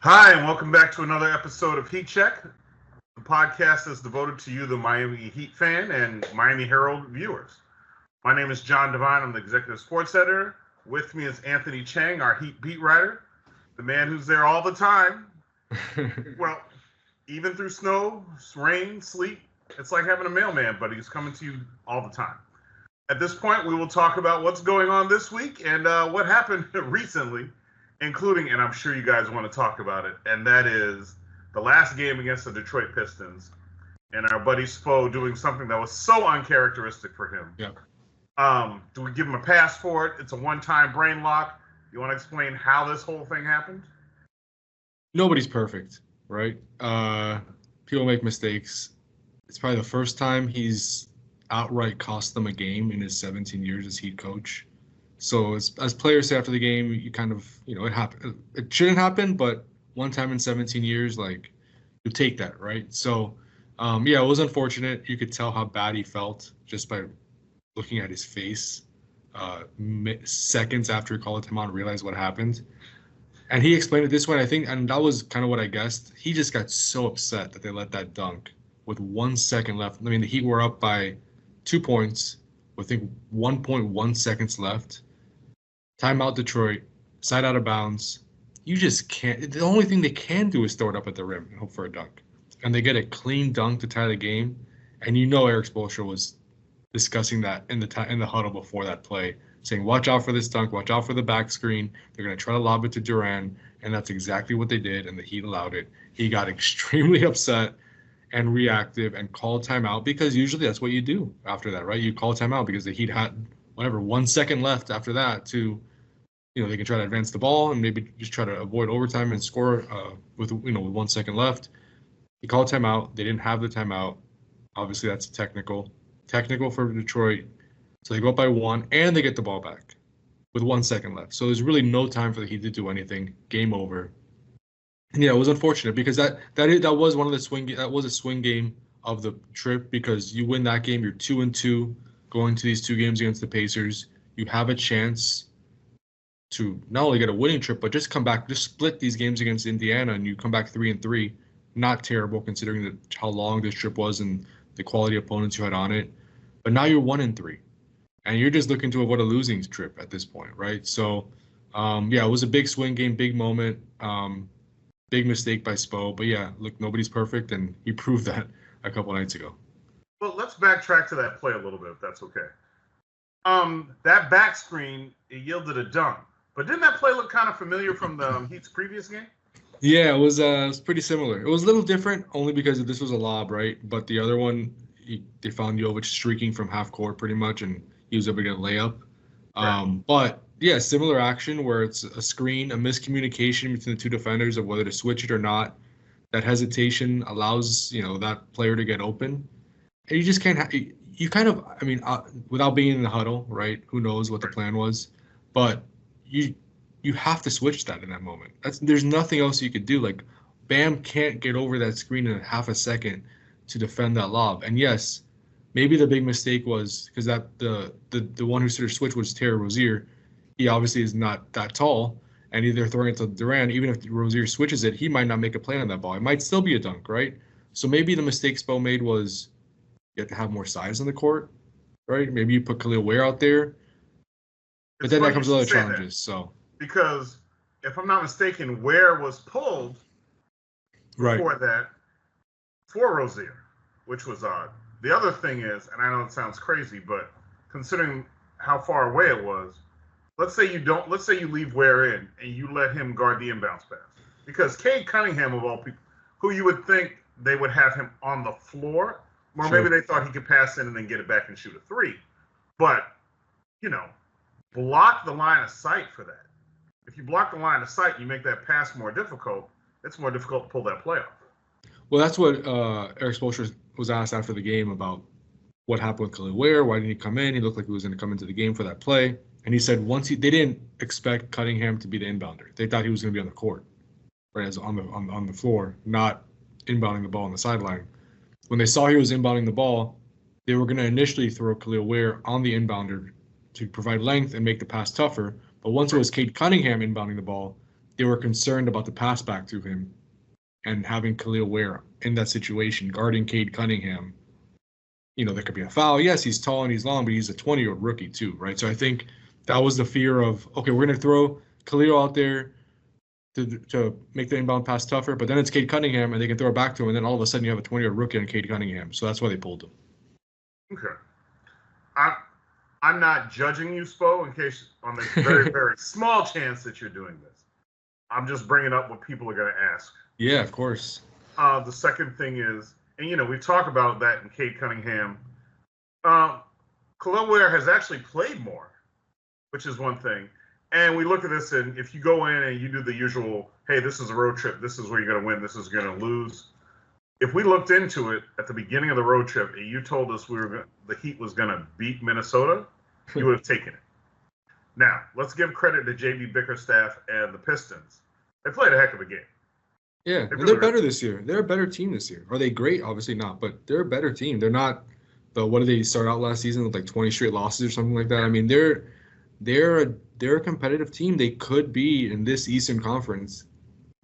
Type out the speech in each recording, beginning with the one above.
Hi, and welcome back to another episode of Heat Check. The podcast is devoted to you, the Miami Heat fan, and Miami Herald viewers. My name is John Devine. I'm the executive sports editor. With me is Anthony Chang, our Heat beat writer, the man who's there all the time. Well, even through snow, rain, sleet, it's like having a mailman, but he's coming to you all the time. At this point, we will talk about what's going on this week and what happened recently, including, and I'm sure you guys want to talk about it, and that is the last game against the Detroit Pistons and our buddy Spo doing something that was so uncharacteristic for him. Do we give him a pass for it? It's a one-time brain lock. You want to explain how this whole thing happened? Nobody's perfect, right? People make mistakes. It's probably the first time he's outright cost them a game in his 17 years as Heat coach. So as players say after the game, you kind of, it happened. It shouldn't happen, but one time in 17 years, like, you take that, right? So, it was unfortunate. You could tell how bad he felt just by looking at his face seconds after he called him on, realized what happened. And he explained it this way, I think, and that was kind of what I guessed. He just got so upset that they let that dunk with 1 second left. I mean, the Heat were up by 2 points with, I think, 1.1 seconds left. Timeout Detroit, side out of bounds. You just can't. The only thing they can do is throw it up at the rim and hope for a dunk. And they get a clean dunk to tie the game. And Eric Spoelstra was discussing that in the huddle before that play, saying, watch out for this dunk, watch out for the back screen. They're going to try to lob it to Durant. And that's exactly what they did, and the Heat allowed it. He got extremely upset and reactive and called timeout, because usually that's what you do after that, right? You call timeout because the Heat had 1 second left after that to, they can try to advance the ball and maybe just try to avoid overtime and score with 1 second left. He called timeout. They didn't have the timeout. Obviously, that's technical for Detroit. So they go up by 1 and they get the ball back with 1 second left. So there's really no time for the Heat to do anything. Game over. And it was unfortunate because that was one of the swing game of the trip, because you win that game, you're 2-2 going to these 2 games against the Pacers. You have a chance to not only get a winning trip, but just come back, just split these games against Indiana, and you come back 3-3. Not terrible considering how long this trip was and the quality opponents you had on it. But now you're 1-3, and you're just looking to avoid a losing trip at this point, right? So, it was a big swing game, big moment, big mistake by Spo. But look, nobody's perfect, and he proved that a couple nights ago. Well, let's backtrack to that play a little bit, if that's okay. That back screen, it yielded a dunk. But didn't that play look kind of familiar from the Heat's previous game? Yeah, it was pretty similar. It was a little different only because this was a lob, right? But the other one, they found Jovic streaking from half court pretty much, and he was able to get a layup. Right. But similar action where it's a screen, a miscommunication between the 2 defenders of whether to switch it or not. That hesitation allows that player to get open, and you just can't. You kind of, without being in the huddle, right? Who knows what the plan was, but you have to switch that in that moment. There's nothing else you could do. Like, Bam can't get over that screen in half a second to defend that lob. And yes, maybe the big mistake was because that the one who sort of switched was Terry Rozier. He obviously is not that tall, and either throwing it to Durant, even if Rozier switches it, he might not make a play on that ball. It might still be a dunk, right? So maybe the mistake Spo made was you have to have more size on the court, right? Maybe you put Khalil Ware out there. But then that comes with other challenges. So because if I'm not mistaken, Ware was pulled before that for Rozier, which was odd. The other thing is, and I know it sounds crazy, but considering how far away it was, let's say you leave Ware in and you let him guard the inbounds pass. Because Cade Cunningham, of all people, who you would think they would have him on the floor, or maybe they thought he could pass in and then get it back and shoot a 3. But, block the line of sight for that. If you block the line of sight, you make that pass more difficult. It's more difficult to pull that play off. Well, that's what Eric Spoelstra was asked after the game about what happened with Khalil Ware. Why didn't he come in? He looked like he was going to come into the game for that play. And he said they didn't expect Cunningham to be the inbounder. They thought he was going to be on the court, right, as on the floor, not inbounding the ball on the sideline. When they saw he was inbounding the ball, they were going to initially throw Khalil Ware on the inbounder to provide length and make the pass tougher. But once it was Cade Cunningham inbounding the ball, they were concerned about the pass back to him and having Khalil Ware in that situation, guarding Cade Cunningham. There could be a foul. Yes, he's tall and he's long, but he's a 20-year-old rookie too, right? So I think that was the fear of, okay, we're going to throw Khalil out there to make the inbound pass tougher, but then it's Cade Cunningham, and they can throw it back to him, and then all of a sudden you have a 20-year-old rookie on Cade Cunningham. So that's why they pulled him. Okay. I'm not judging you, Spo, in case on the very, very small chance that you're doing this. I'm just bringing up what people are going to ask. Yeah, of course. The second thing is, and we talk about that in Cade Cunningham. Khalil Ware has actually played more, which is one thing. And we look at this, and if you go in and you do the usual, hey, this is a road trip, this is where you're going to win, this is going to lose. If we looked into it at the beginning of the road trip and you told us the Heat was going to beat Minnesota, you would have taken it. Now, let's give credit to J.B. Bickerstaff and the Pistons. They played a heck of a game. Yeah, and they're better this year. They're a better team this year. Are they great? Obviously not, but they're a better team. They're not what did they start out last season with, like 20 straight losses or something like that? I mean, they're a competitive team. They could be in this Eastern Conference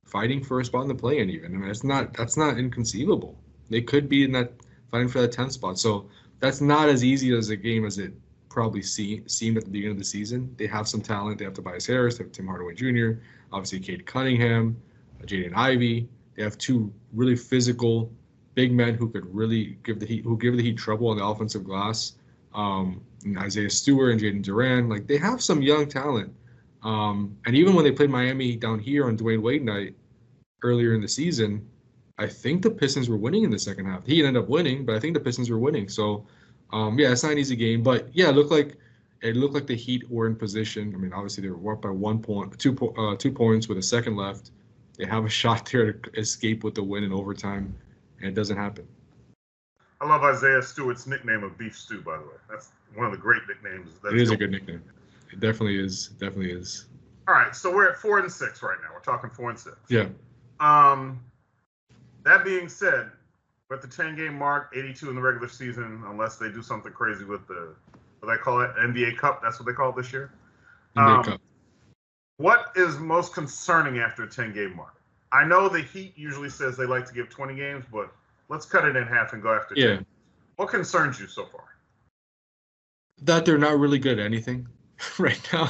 fighting for a spot in the play-in even. I mean, that's not inconceivable. They could be in that fighting for that 10th spot. So that's not as easy as a game as it probably seemed at the beginning of the season. They have some talent. They have Tobias Harris, they have Tim Hardaway Jr., obviously Cade Cunningham, Jaden Ivey. They have two really physical big men who could really give the Heat trouble on the offensive glass. And Isaiah Stewart and Jaden Duran, like they have some young talent. And even when they played Miami down here on Dwayne Wade night earlier in the season, I think the Pistons were winning in the second half. He ended up winning, but I think the Pistons were winning. So, it's not an easy game. But yeah, it looked like the Heat were in position. I mean, obviously they were up by 2 points with a second left. They have a shot there to escape with the win in overtime, and it doesn't happen. I love Isaiah Stewart's nickname of Beef Stew, by the way. That's one of the great nicknames. It is a good nickname. It definitely is. All right, so we're at 4-6 right now. We're talking 4-6. Yeah. That being said, we're at the 10-game mark, 82 in the regular season, unless they do something crazy with what they call it, NBA Cup. That's what they call it this year. NBA Cup. What is most concerning after a 10-game mark? I know the Heat usually says they like to give 20 games, but let's cut it in half and go after 10. Yeah. What concerns you so far? That they're not really good at anything right now.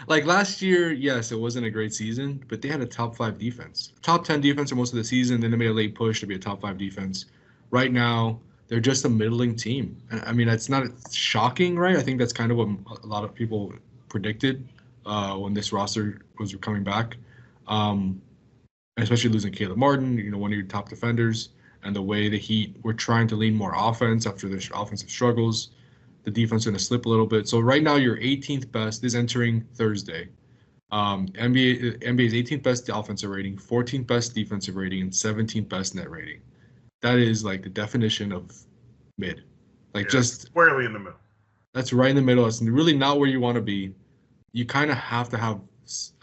Like last year, yes, it wasn't a great season, but they had a top 5 defense. Top 10 defense for most of the season, then they made a late push to be a top 5 defense. Right now, they're just a middling team. I mean, it's not shocking, right? I think that's kind of what a lot of people predicted when this roster was coming back. Especially losing Caleb Martin, one of your top defenders, and the way the Heat were trying to lean more offense after their offensive struggles. The defense is going to slip a little bit. So right now, you're 18th best. This is entering Thursday. NBA's 18th best offensive rating, 14th best defensive rating, and 17th best net rating. That is like the definition of mid. Like just squarely in the middle. That's right in the middle. It's really not where you want to be. You kind of have to have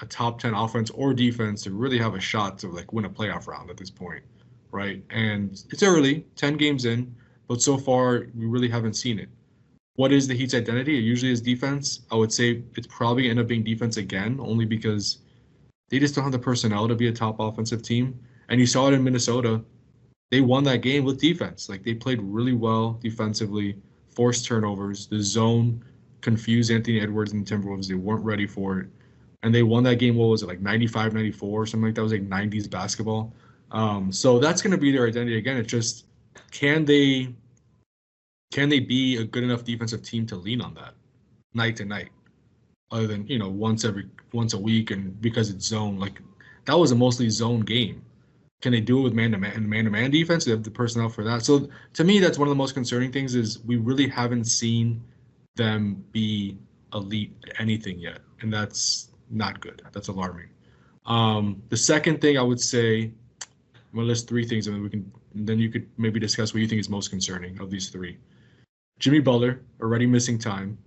a top 10 offense or defense to really have a shot to like win a playoff round at this point, right? And it's early, 10 games in, but so far we really haven't seen it. What is the Heat's identity? It usually is defense. I would say it's probably going to end up being defense again, only because they just don't have the personnel to be a top offensive team. And you saw it in Minnesota. They won that game with defense. Like they played really well defensively, forced turnovers. The zone confused Anthony Edwards and the Timberwolves. They weren't ready for it. And they won that game, what was it, like 95-94 or something like that? It was like 90s basketball. So that's going to be their identity again. It's just, can they be a good enough defensive team to lean on that night to night, other than once a week, and because it's zone, like that was a mostly zone game. Can they do it with man-to-man defense? They have the personnel for that. So to me, that's one of the most concerning things is we really haven't seen them be elite at anything yet, and that's not good. That's alarming. The second thing I would say, I'm gonna list 3 things, and then you could maybe discuss what you think is most concerning of these 3. Jimmy Butler, already missing time,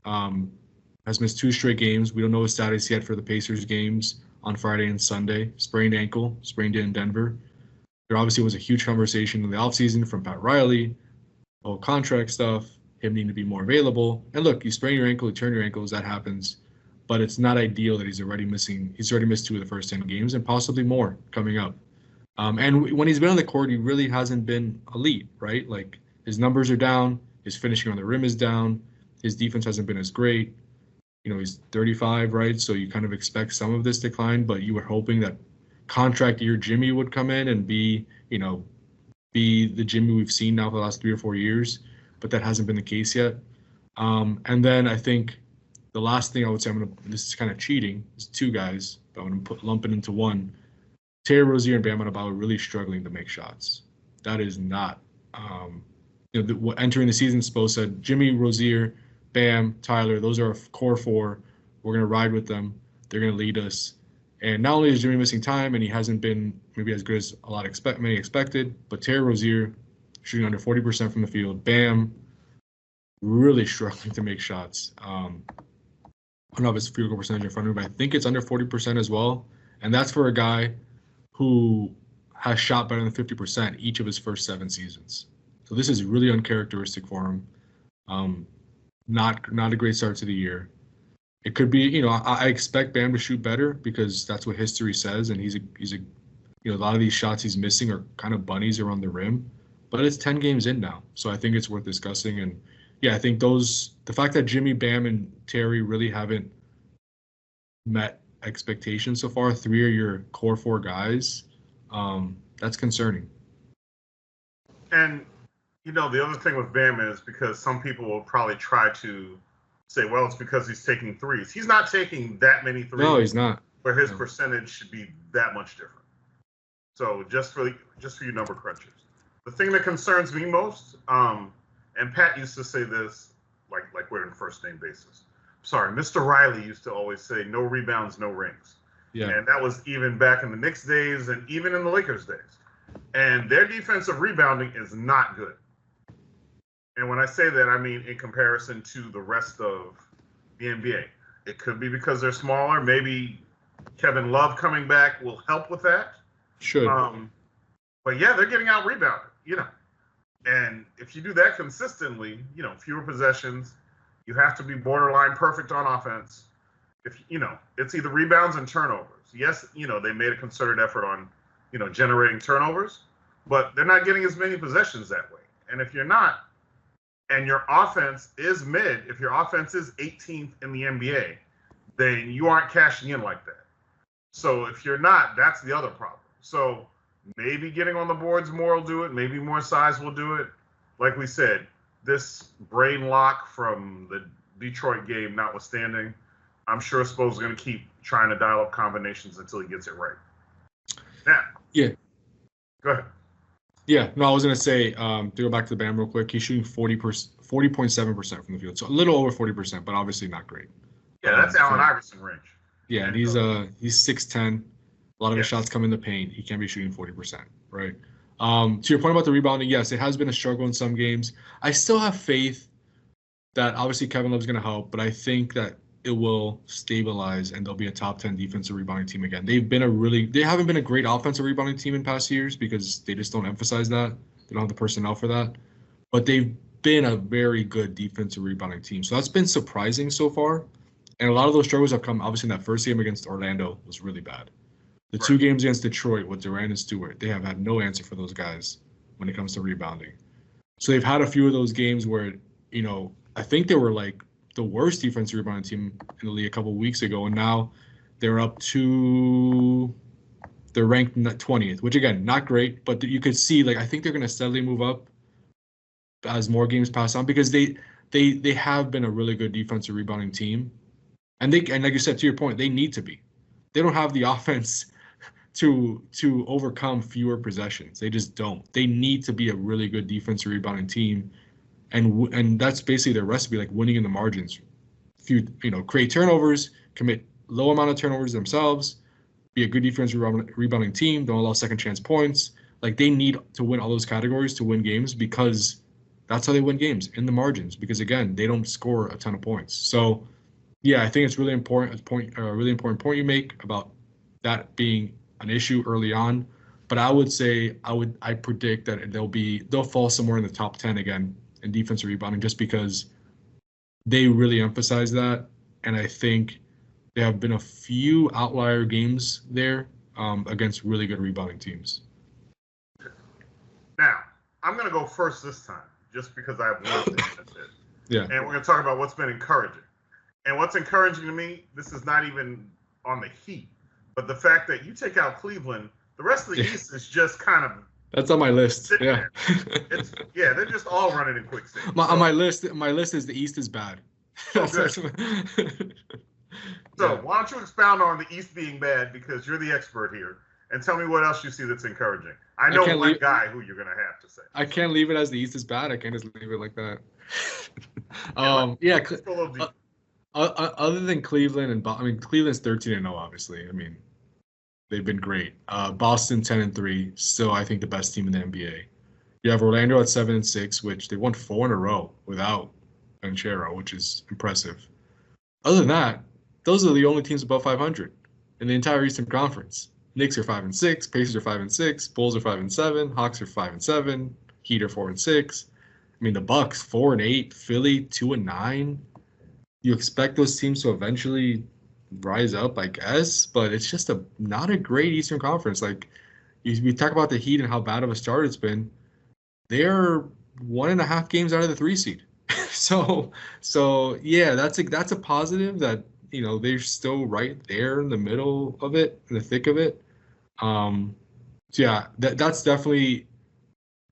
has missed 2 straight games. We don't know his status yet for the Pacers games on Friday and Sunday. Sprained ankle, sprained it in Denver. There obviously was a huge conversation in the offseason from Pat Riley, all contract stuff, him needing to be more available. And look, you sprain your ankle, you turn your ankles, that happens. but it's not ideal that he's already missed 2 of the first 10 games and possibly more coming up. And when he's been on the court, he really hasn't been elite, right? Like his numbers are down, his finishing on the rim is down, his defense hasn't been as great. He's 35, right? So you kind of expect some of this decline, but you were hoping that contract year Jimmy would come in and be the Jimmy we've seen now for the last 3 or 4 years, but that hasn't been the case yet. And then I think the last thing I would say, this is kind of cheating, is 2 guys, but I'm going to lump it into one. Terry Rozier and Bam Adebayo are really struggling to make shots. That is not, entering the season, Spo said, Jimmy, Rozier, Bam, Tyler, those are our core 4. We're going to ride with them. They're going to lead us. And not only is Jimmy missing time, and he hasn't been maybe as good as many expected, but Terry Rozier shooting under 40% from the field. Bam really struggling to make shots. I don't know if it's field goal percentage in front of me, but I think it's under 40% as well. And that's for a guy who has shot better than 50% each of his first 7 seasons. So this is really uncharacteristic for him. Not a great start to the year. It could be, I expect Bam to shoot better because that's what history says, and he's a lot of these shots he's missing are kind of bunnies around the rim. But it's 10 games in now, so I think it's worth discussing. And yeah, I think the fact that Jimmy, Bam, and Terry really haven't met expectations so far, 3 of your core 4 guys, that's concerning. And the other thing with Bam is because some people will probably try to say, well, it's because he's taking threes. He's not taking that many threes. No, he's not. Where his percentage should be that much different. So just for you number crunchers, the thing that concerns me most, and Pat used to say this, like we're on a first name basis. Sorry, Mr. Riley used to always say, no rebounds, no rings. Yeah. And that was even back in the Knicks days and even in the Lakers days. And their defensive rebounding is not good. And when I say that, I mean in comparison to the rest of the NBA. It could be because they're smaller. Maybe Kevin Love coming back will help with that. Should. But yeah, they're getting out rebounded, And if you do that consistently, fewer possessions, you have to be borderline perfect on offense. It's either rebounds and turnovers. Yes, they made a concerted effort on, generating turnovers, but they're not getting as many possessions that way. And if you're not, and your offense is mid, if your offense is 18th in the NBA, then you aren't cashing in like that. So if you're not, that's the other problem. So maybe getting on the boards more will do it. Maybe more size will do it. Like we said, this brain lock from the Detroit game notwithstanding, I'm sure Spo's going to keep trying to dial up combinations until he gets it right. Now, yeah. Go ahead. Yeah, no, I was going to say, to go back to the Bam real quick, he's shooting 40.7% from the field. So a little over 40%, but obviously not great. Yeah, that's Allen Iverson range. Yeah, and he's 6'10". A lot of his shots come in the paint. He can't be shooting 40%, right? To your point about the rebounding, yes, it has been a struggle in some games. I still have faith that obviously Kevin Love's going to help, but I think that it will stabilize and they'll be a top 10 defensive rebounding team again. They haven't been a great offensive rebounding team in past years because they just don't emphasize that. They don't have the personnel for that. But they've been a very good defensive rebounding team. So that's been surprising so far. And a lot of those struggles have come, obviously, in that first game against Orlando was really bad. The 2 games against Detroit with Durant and Stewart, they have had no answer for those guys when it comes to rebounding. So they've had a few of those games where, I think they were like the worst defensive rebounding team in the league a couple of weeks ago, and now they're ranked 20th, which again, not great, but you could see, I think they're going to steadily move up as more games pass on because they have been a really good defensive rebounding team. And like you said, to your point, they need to be. They don't have the offense to overcome fewer possessions. They just don't. They need to be a really good defensive rebounding team. And that's basically their recipe, like winning in the margins. Create turnovers, commit low amount of turnovers themselves, be a good defensive rebounding team, don't allow second chance points. They need to win all those categories to win games because that's how they win games, in the margins. Because again, they don't score a ton of points. So yeah, I think it's really important. A really important point you make about that being an issue early on. But I would say I predict that they'll fall somewhere in the top 10 again in defensive rebounding just because they really emphasize that. And I think There have been a few outlier games there against really good rebounding teams. Now, I'm going to go first this time, just because I have one thing that's it. Yeah. And we're going to talk about what's been encouraging. And what's encouraging to me, this is not even on the Heat, but the fact that you take out Cleveland, the rest of the East is just kind of. That's on my list. Yeah. They're just all running in quicksand. On my list is the East is bad. Oh, good. So why don't you expound on the East being bad, because you're the expert here, and tell me what else you see that's encouraging. I know one guy who you're going to have to say. I can't leave it as the East is bad. I can't just leave it like that. Other than Cleveland and Cleveland's 13-0, obviously. I mean, they've been great. Boston 10-3, still I think the best team in the NBA. You have Orlando at 7-6, which they won 4 in a row without Herro, which is impressive. Other than that, those are the only teams above 500 in the entire Eastern Conference. Knicks are 5-6, Pacers are 5-6, Bulls are 5-7, Hawks are 5-7, Heat are 4-6. I mean, the Bucks 4-8, Philly 2-9. You expect those teams to eventually rise up, I guess, but it's just not a great Eastern Conference. Like, we talk about the Heat and how bad of a start it's been. They're 1.5 games out of the 3 seed. So yeah, that's a positive that, they're still right there in the middle of it, in the thick of it. So yeah, that's definitely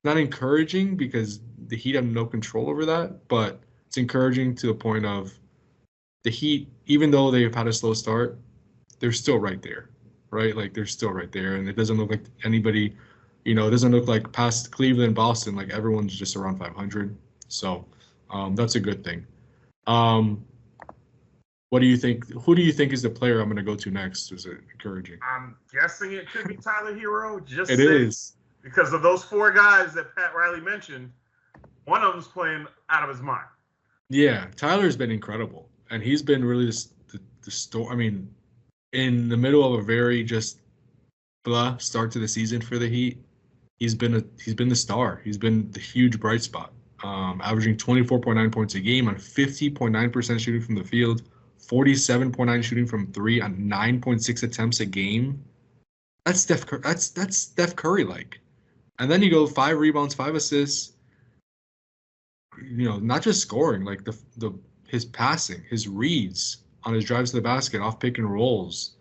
not encouraging, because the Heat have no control over that, but it's encouraging to the point of the Heat, even though they've had a slow start, they're still right there, right? Like, they're still right there, and it doesn't look like anybody, it doesn't look like past Cleveland, Boston, like everyone's just around 500. So that's a good thing. What do you think? Who do you think is the player I'm going to go to next? Is it encouraging? I'm guessing it could be Tyler Herro. It is. Because of those 4 guys that Pat Riley mentioned, one of them's playing out of his mind. Yeah, Tyler's been incredible, and he's been really the story. I mean, in the middle of a very just blah start to the season for the Heat, he's been the star. He's been the huge bright spot, averaging 24.9 points a game on 50.9% shooting from the field, 47.9 shooting from 3 on 9.6 attempts a game. That's Steph Curry like. And then you go 5 rebounds, 5 assists. Not just scoring, like his passing, his reads on his drives to the basket, off pick and rolls.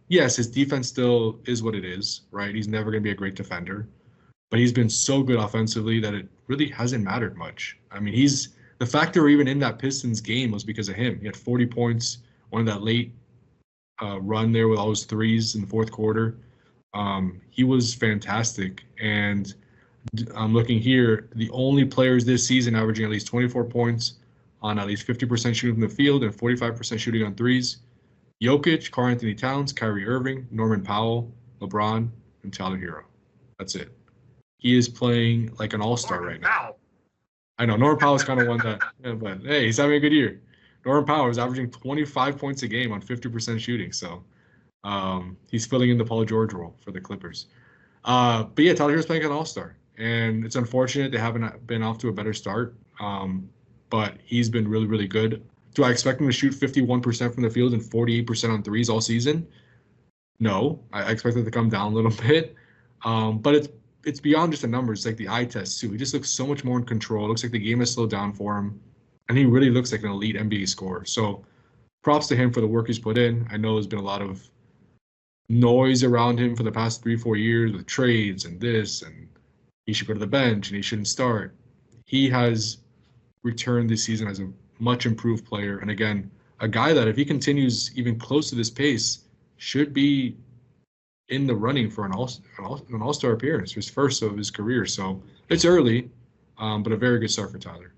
Yes, his defense still is what it is, right? He's never going to be a great defender, but he's been so good offensively that it really hasn't mattered much. I mean, the fact that we're even in that Pistons game was because of him. He had 40 points, one of that late run there with all his threes in the fourth quarter. He was fantastic, and I'm looking here, the only players this season averaging at least 24 points on at least 50% shooting from the field and 45% shooting on threes: Jokic, Karl-Anthony Towns, Kyrie Irving, Norman Powell, LeBron, and Tyler Herro. That's it. He is playing like an all-star right now. I know, Norman Powell's kind of one that, but hey, he's having a good year. Norman Powell is averaging 25 points a game on 50% shooting, so he's filling in the Paul George role for the Clippers. But yeah, Tyler Herro's playing an all-star, and it's unfortunate they haven't been off to a better start, but he's been really, really good. Do I expect him to shoot 51% from the field and 48% on threes all season? No, I expect it to come down a little bit, but it's beyond just the numbers. It's like the eye test too. He just looks so much more in control. It looks like the game has slowed down for him, and he really looks like an elite NBA scorer. So props to him for the work he's put in. I know there's been a lot of noise around him for the past 3-4 years with trades and this, and he should go to the bench and he shouldn't start. He has returned this season as a much improved player, and again, a guy that if he continues even close to this pace should be in the running for an all-star appearance, his first of his career. So it's early, but a very good start for Tyler.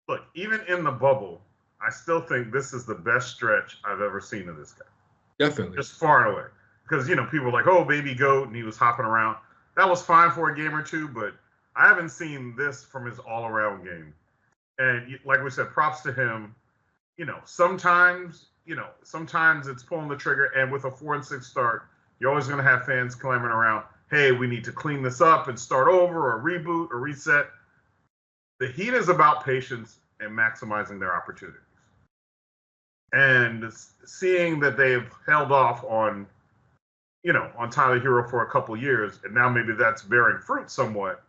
Look, even in the bubble, I still think this is the best stretch I've ever seen of this guy. Definitely. Just far and away. Because, people are like, oh, baby goat, and he was hopping around. That was fine for a game or two, but I haven't seen this from his all-around game. And like we said, props to him. Sometimes it's pulling the trigger, and with a 4-6 start, you're always going to have fans clamoring around, hey, we need to clean this up and start over or reboot or reset. The Heat is about patience and maximizing their opportunities. And seeing that they've held off on, on Tyler Herro for a couple years, and now maybe that's bearing fruit somewhat.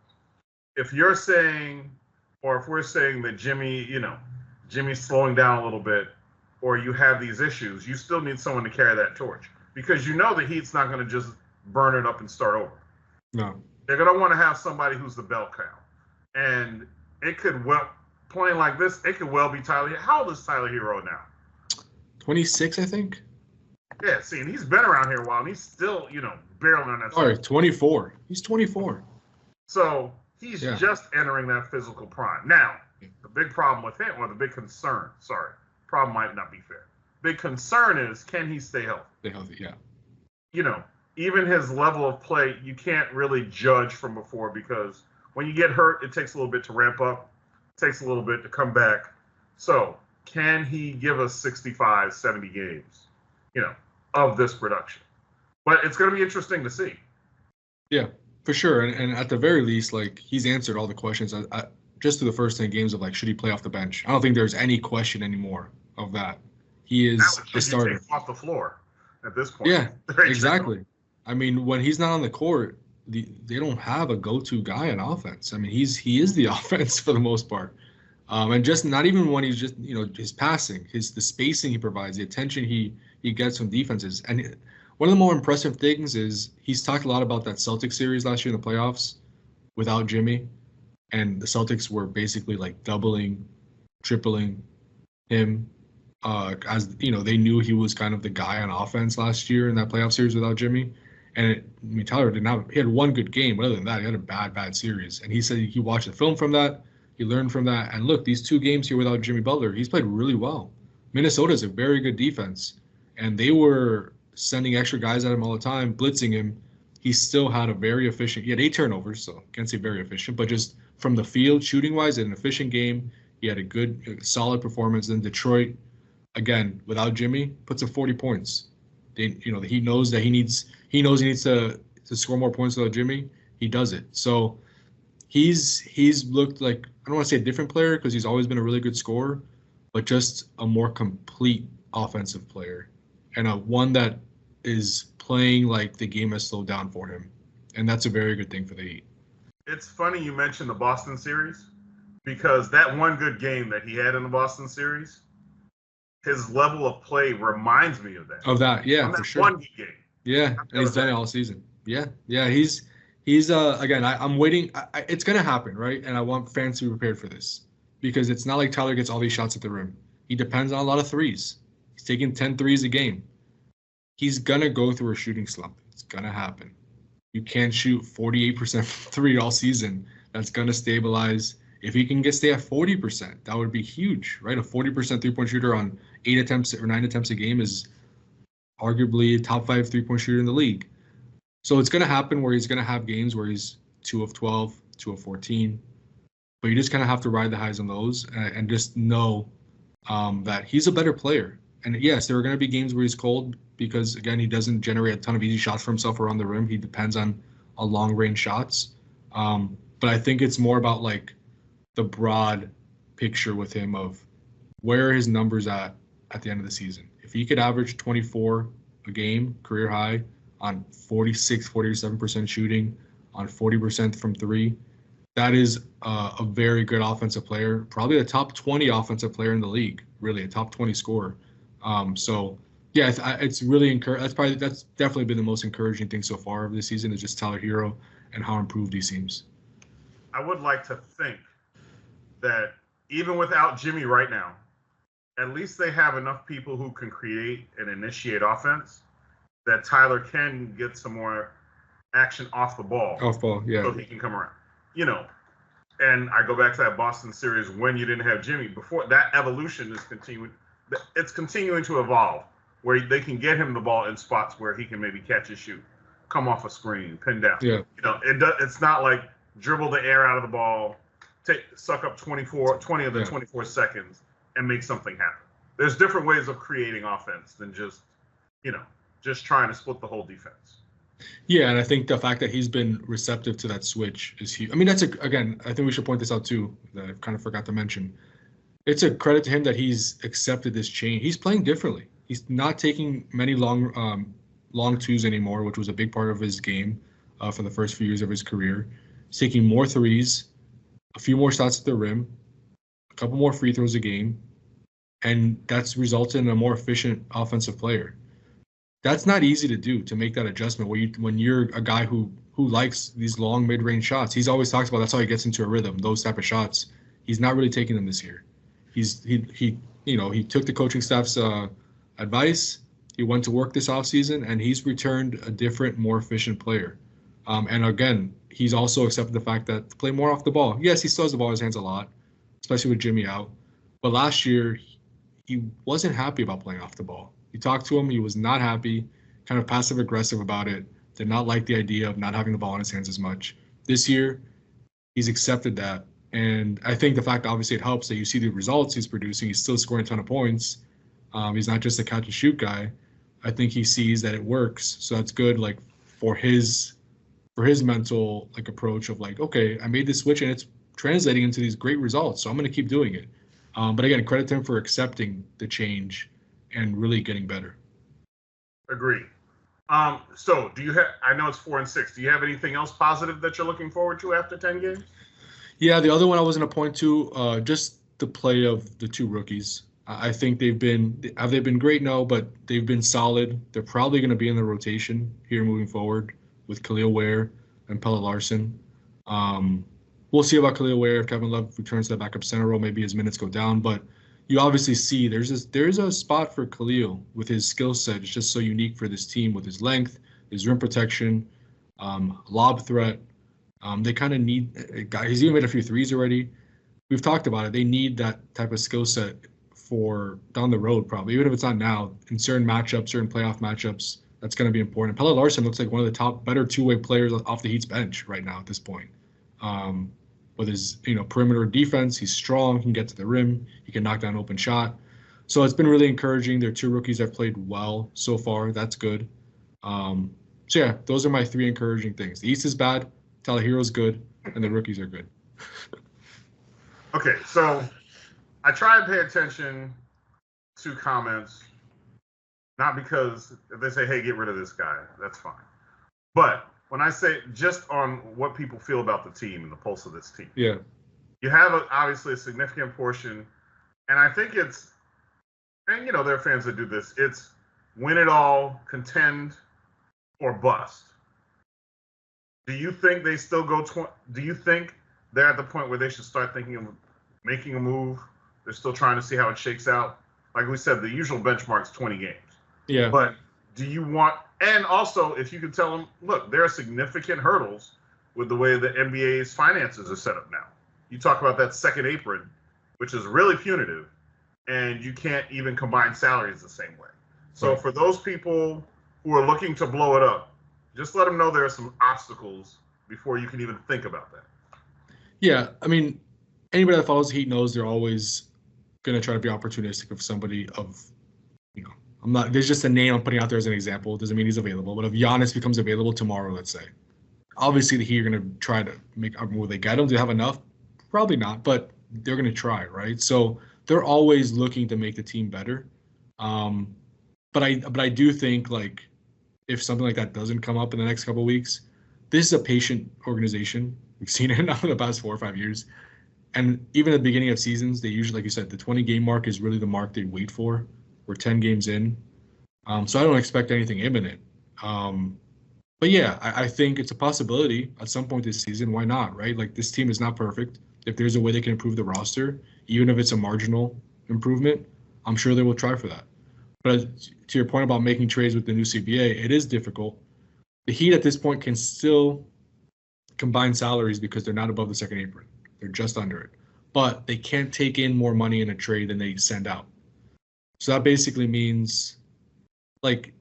If you're saying, or if we're saying that Jimmy's slowing down a little bit, or you have these issues, you still need someone to carry that torch, because the Heat's not going to just burn it up and start over. No. They're going to want to have somebody who's the bell cow. And it could playing like this, it could well be Tyler. How old is Tyler Herro now? 26, I think. Yeah, see, and he's been around here a while, and he's still, barely on that. Sorry, 24. He's 24. So he's just entering that physical prime. Now, the big problem with him, or the big concern, problem might not be fair. Big concern is, can he stay healthy? Stay healthy, yeah. Even his level of play, you can't really judge from before, because when you get hurt, it takes a little bit to ramp up. It takes a little bit to come back. So can he give us 65, 70 games, of this production? But it's going to be interesting to see. Yeah, for sure. And at the very least, he's answered all the questions just through the first 10 games of, should he play off the bench? I don't think there's any question anymore of that. He is the starter. You take him off the floor at this point. Yeah, exactly. I mean, when he's not on the court, they don't have a go-to guy on offense. I mean, he is the offense for the most part. And just not even when he's just, his passing, the spacing he provides, the attention he gets from defenses. And one of the more impressive things is he's talked a lot about that Celtics series last year in the playoffs without Jimmy. And the Celtics were basically doubling, tripling him. As they knew he was kind of the guy on offense last year in that playoff series without Jimmy. And Tyler he had one good game, but other than that, he had a bad series. And he said he watched the film from that, he learned from that. And look, these 2 games here without Jimmy Butler, he's played really well. Minnesota is a very good defense, and they were sending extra guys at him all the time, blitzing him. He still had a very efficient. He had 8 turnovers, so can't say very efficient, but just from the field, shooting wise, an efficient game. He had a good, solid performance. Then Detroit, again, without Jimmy, puts up 40 points. He knows that he needs to score more points without Jimmy. He does it. So he's looked like, I don't want to say a different player because he's always been a really good scorer, but just a more complete offensive player, and one that is playing like the game has slowed down for him. And that's a very good thing for the Heat. It's funny you mentioned the Boston series, because that one good game that he had in the Boston series, his level of play reminds me of that. Of that, yeah, for sure. One game. Yeah, and he's done it all season. Yeah, he's again. I'm waiting. It's gonna happen, right? And I want fans to be prepared for this, because it's not like Tyler gets all these shots at the rim. He depends on a lot of threes. He's taking 10 threes a game. He's gonna go through a shooting slump. It's gonna happen. You can't shoot 48% from 3 all season. That's gonna stabilize. If he can stay at 40%, that would be huge, right? A 40% three-point shooter on 8 attempts or 9 attempts a game is arguably a top 5 three-point shooter in the league. So it's going to happen where he's going to have games where he's 2 of 12, 2 of 14. But you just kind of have to ride the highs on those and just know that he's a better player. And yes, there are going to be games where he's cold because, again, he doesn't generate a ton of easy shots for himself around the rim. He depends on a long-range shots. But I think it's more about the broad picture with him of where are his numbers at the end of the season. If he could average 24 a game, career high, on 47% shooting, on 40% from 3, that is a very good offensive player, probably a top 20 offensive player in the league, really a top 20 scorer. So yeah, it's really encouraging. That's definitely been the most encouraging thing so far of this season is just Tyler Herro and how improved he seems. I would like to think that even without Jimmy right now, at least they have enough people who can create and initiate offense that Tyler can get some more action off the ball. Off ball, yeah. So he can come around. And I go back to that Boston series when you didn't have Jimmy. Before that evolution is continuing. It's continuing to evolve where they can get him the ball in spots where he can maybe catch and shoot, come off a screen, pin down. Yeah. It's not like dribble the air out of the ball, suck up 20 of the 24 seconds and make something happen. There's different ways of creating offense than just trying to split the whole defense. Yeah, and I think the fact that he's been receptive to that switch is huge. I mean, again, I think we should point this out too, that I kind of forgot to mention. It's a credit to him that he's accepted this change. He's playing differently. He's not taking many long twos anymore, which was a big part of his game for the first few years of his career. He's taking more threes, a few more shots at the rim, a couple more free throws a game, and that's resulted in a more efficient offensive player. That's not easy to do, to make that adjustment when you're a guy who likes these long mid-range shots. He's always talks about that's how he gets into a rhythm, those type of shots. He's not really taking them this year. He took the coaching staff's advice. He went to work this offseason, and he's returned a different, more efficient player. And again, he's also accepted the fact that to play more off the ball. Yes, he still has the ball in his hands a lot, especially with Jimmy out. But last year, he wasn't happy about playing off the ball. You talked to him, he was not happy, kind of passive-aggressive about it, did not like the idea of not having the ball in his hands as much. This year, he's accepted that. And I think the fact, obviously, it helps that you see the results he's producing. He's still scoring a ton of points. He's not just a catch-and-shoot guy. I think he sees that it works. So that's good, like, for his mental, like, approach of, like, okay, I made this switch, and it's translating into these great results, so I'm going to keep doing it. But again, credit to him for accepting the change and really getting better. Agree. So do you have, I know it's 4-6. Do you have anything else positive that you're looking forward to after 10 games? Yeah, the other one I was going to point to, just the play of the two rookies. I think have they been great? No, but they've been solid. They're probably going to be in the rotation here moving forward with Khalil Ware and Pelle Larsson. We'll see about Khalil Ware if Kevin Love returns to that backup center role. Maybe his minutes go down, but you obviously see there's a spot for Khalil with his skill set. It's just so unique for this team with his length, his rim protection, lob threat. They kind of need a guy. He's even made a few threes already. We've talked about it. They need that type of skill set for down the road, probably, even if it's not now. In certain matchups, certain playoff matchups, that's going to be important. Pelle Larsson looks like one of the top, better two-way players off the Heat's bench right now at this point. With his perimeter defense, he's strong. He can get to the rim. He can knock down an open shot. So it's been really encouraging. Their two rookies have played well so far. That's good. So yeah, those are my three encouraging things. The East is bad, Tyler Herro's good, and the rookies are good. Okay, so I try and pay attention to comments, not because if they say, hey, get rid of this guy, that's fine. But when I say just on what people feel about the team and the pulse of this team, yeah, you have obviously a significant portion, and I think it's, and there are fans that do this, it's win it all, contend, or bust. Do you think they still go? Do you think they're at the point where they should start thinking of making a move? They're still trying to see how it shakes out. Like we said, the usual benchmark's 20 games. Yeah. But do you want? And also, if you could tell them, look, there are significant hurdles with the way the NBA's finances are set up now. You talk about that second apron, which is really punitive, and you can't even combine salaries the same way. So Right. For those people who are looking to blow it up, just let them know there are some obstacles before you can even think about that. Yeah, I mean, anybody that follows the Heat knows they're always going to try to be opportunistic of somebody of, there's just a name I'm putting out there as an example. It doesn't mean he's available. But if Giannis becomes available tomorrow, let's say, obviously the Heat are going to try to make – will they get him? Do they have enough? Probably not, but they're going to try, right? So they're always looking to make the team better. But I do think, like, if something like that doesn't come up in the next couple of weeks, this is a patient organization. We've seen it now in the past 4 or 5 years. And even at the beginning of seasons, they usually, like you said, the 20-game mark is really the mark they wait for. We're 10 games in. So I don't expect anything imminent. But yeah, I think it's a possibility at some point this season. Why not, right? Like, this team is not perfect. If there's a way they can improve the roster, even if it's a marginal improvement, I'm sure they will try for that. But to your point about making trades with the new CBA, it is difficult. The Heat at this point can still combine salaries because they're not above the second apron. They're just under it. But they can't take in more money in a trade than they send out. So that basically means, like,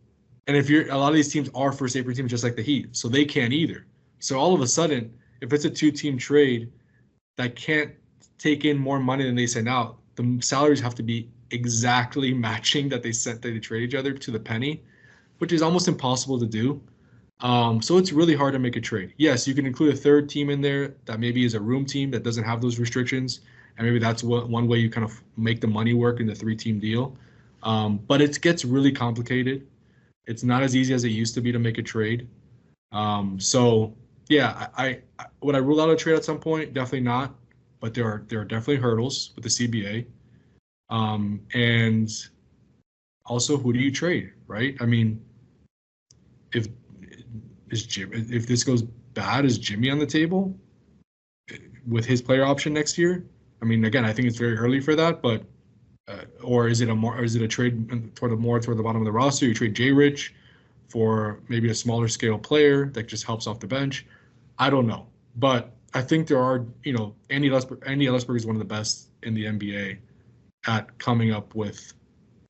and if a lot of these teams are first apron teams just like the Heat, so they can't either. So all of a sudden, if it's a two-team trade that can't take in more money than they send out, the salaries have to be exactly matching that they trade each other to the penny, which is almost impossible to do. So it's really hard to make a trade. Yes, you can include a third team in there that maybe is a room team that doesn't have those restrictions, and maybe that's one way you kind of make the money work in the 3-team deal. But it gets really complicated. It's not as easy as it used to be to make a trade. So yeah, I would I rule out a trade at some point? Definitely not. But there are definitely hurdles with the CBA. And also, who do you trade, right? I mean, if this goes bad, is Jimmy on the table with his player option next year? I mean, again, I think it's very early for that, but or is it a trade toward the bottom of the roster? You trade Jay Rich for maybe a smaller scale player that just helps off the bench. I don't know, but I think there are, Andy Ellisberg is one of the best in the NBA at coming up with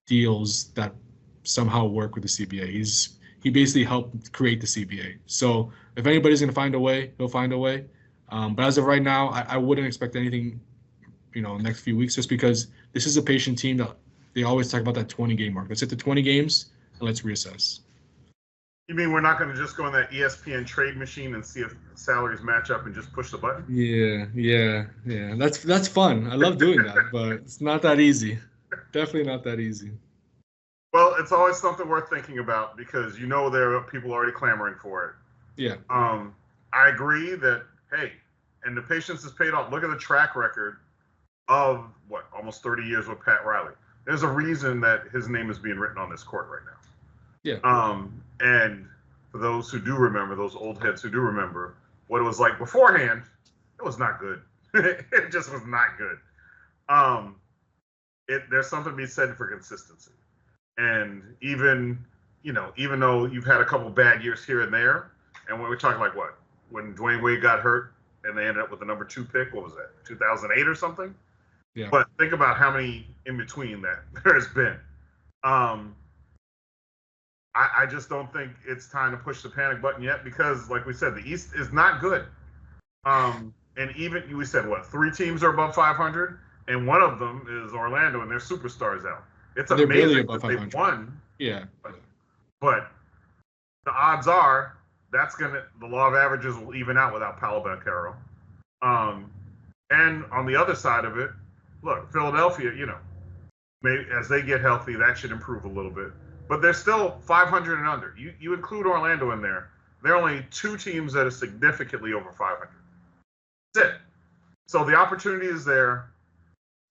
deals that somehow work with the CBA. He basically helped create the CBA. So if anybody's going to find a way, he'll find a way. But as of right now, I wouldn't expect anything, next few weeks, just because this is a patient team that they always talk about that 20-game mark. Let's hit the 20 games and let's reassess. You mean we're not going to just go in that ESPN trade machine and see if salaries match up and just push the button? Yeah. That's fun. I love doing that, but it's not that easy. Definitely not that easy. Well, it's always something worth thinking about because there are people already clamoring for it. Yeah. I agree that, hey, and the patience is paid off. Look at the track record of, almost 30 years with Pat Riley. There's a reason that his name is being written on this court right now. Yeah. And for those who do remember, those old heads who do remember what it was like beforehand, it was not good. It just was not good. There's something to be said for consistency. And even though you've had a couple bad years here and there, and when we're talking like when Dwayne Wade got hurt and they ended up with the number 2 pick, what was that, 2008 or something? Yeah. But think about how many in between that there's been. I just don't think it's time to push the panic button yet because, like we said, the East is not good. And even we said 3 teams are above 500, and one of them is Orlando, and their superstars out. It's They're amazing that they've won. Yeah. But the odds are the law of averages will even out without Paolo Banchero. And on the other side of it, look, Philadelphia, maybe as they get healthy, that should improve a little bit. But they're still 500 and under. You include Orlando in there. There are only 2 teams that are significantly over 500. That's it. So the opportunity is there.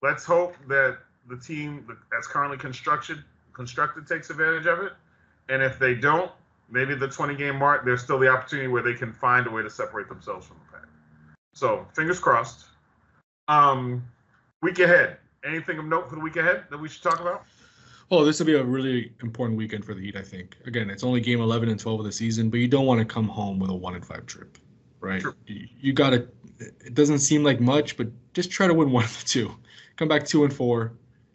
Let's hope that the team that's currently constructed takes advantage of it. And if they don't, maybe the 20-game mark, there's still the opportunity where they can find a way to separate themselves from the pack. So fingers crossed. Week ahead. Anything of note for the week ahead that we should talk about? Oh, this will be a really important weekend for the Heat, I think. Again, it's only game 11 and 12 of the season, but you don't want to come home with a 1-5 trip, right? Sure. You got to. It doesn't seem like much, but just try to win one of the 2. Come back 2-4.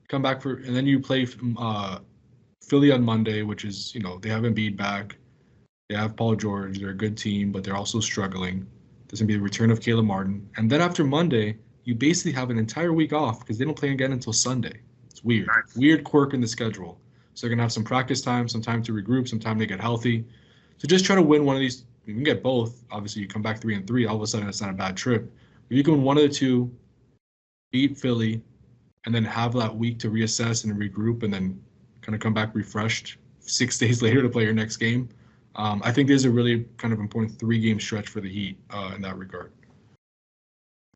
Come back and then you play Philly on Monday, which is they have Embiid back. They have Paul George. They're a good team, but they're also struggling. There's gonna be the return of Caleb Martin, and then after Monday, you basically have an entire week off because they don't play again until Sunday. It's weird. Nice. Weird quirk in the schedule. So they're going to have some practice time, some time to regroup, some time to get healthy. So just try to win one of these. You can get both. Obviously, you come back 3-3. All of a sudden, it's not a bad trip. If you can win one of the 2, beat Philly, and then have that week to reassess and regroup and then kind of come back refreshed 6 days later to play your next game, I think there's a really kind of important 3-game stretch for the Heat in that regard.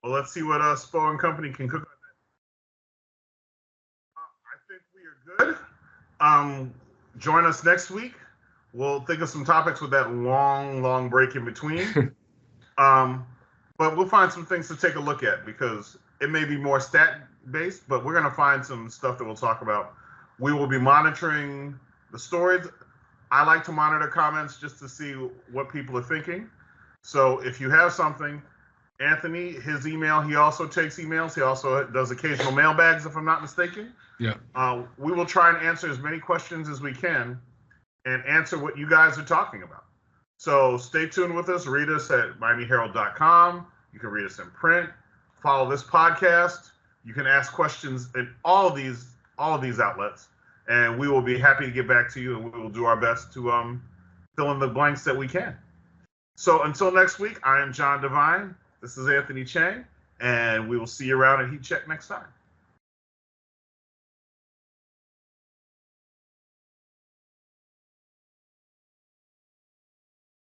Well, let's see what Spo and company can cook. I think we are good. Join us next week. We'll think of some topics with that long break in between. But we'll find some things to take a look at because it may be more stat-based, but we're going to find some stuff that we'll talk about. We will be monitoring the stories. I like to monitor comments just to see what people are thinking. So if you have something, Anthony, his email, he also takes emails. He also does occasional mailbags, if I'm not mistaken. Yeah. We will try and answer as many questions as we can and answer what you guys are talking about. So stay tuned with us. Read us at MiamiHerald.com. You can read us in print. Follow this podcast. You can ask questions in all of these outlets, and we will be happy to get back to you, and we will do our best to fill in the blanks that we can. So until next week, I am John Devine. This is Anthony Chang, and we will see you around at Heat Check next time.